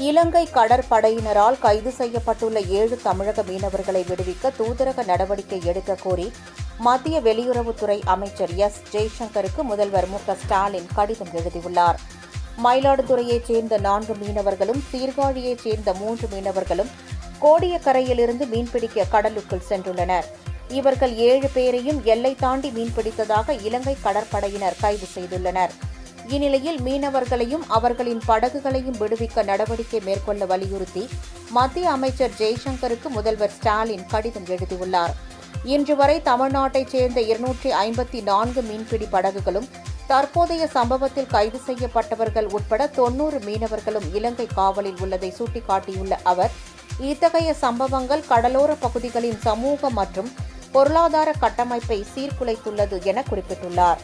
இலங்கை கடற்படையினரால் கைது செய்யப்பட்டுள்ள 7 தமிழக மீனவர்களை விடுவிக்க தூதரக நடவடிக்கை எடுக்க கோரி மத்திய வெளியுறவுத்துறை அமைச்சர் எஸ். ஜெய்சங்கருக்கு முதல்வர் மு.க.ஸ்டாலின் கடிதம் எழுதியுள்ளார். மயிலாடுதுறையைச் சேர்ந்த 4 மீனவர்களும், சீர்காழியைச் சேர்ந்த 3 மீனவர்களும் கோடியக்கரையிலிருந்து மீன்பிடிக்க கடலுக்குள் சென்றுள்ளனர். இவர்கள் 7 பேரையும் எல்லை தாண்டி மீன்பிடித்ததாக இலங்கை கடற்படையினர் கைது செய்துள்ளனர். இந்நிலையில் மீனவர்களையும் அவர்களின் படகுகளையும் விடுவிக்க நடவடிக்கை மேற்கொள்ள வலியுறுத்தி மத்திய அமைச்சர் ஜெய்சங்கருக்கு முதல்வர் ஸ்டாலின் கடிதம் எழுதியுள்ளார். இன்று வரை தமிழ்நாட்டைச் சேர்ந்த 254 மீன்பிடி படகுகளும், தற்போதைய சம்பவத்தில் கைது செய்யப்பட்டவர்கள் உட்பட 90 மீனவர்களும் இலங்கை காவலில் உள்ளதை சுட்டிக்காட்டியுள்ள அவர், இத்தகைய சம்பவங்கள் கடலோர பகுதிகளின் சமூக மற்றும் பொருளாதார கட்டமைப்பை சீர்குலைத்துள்ளது என குறிப்பிட்டுள்ளார்.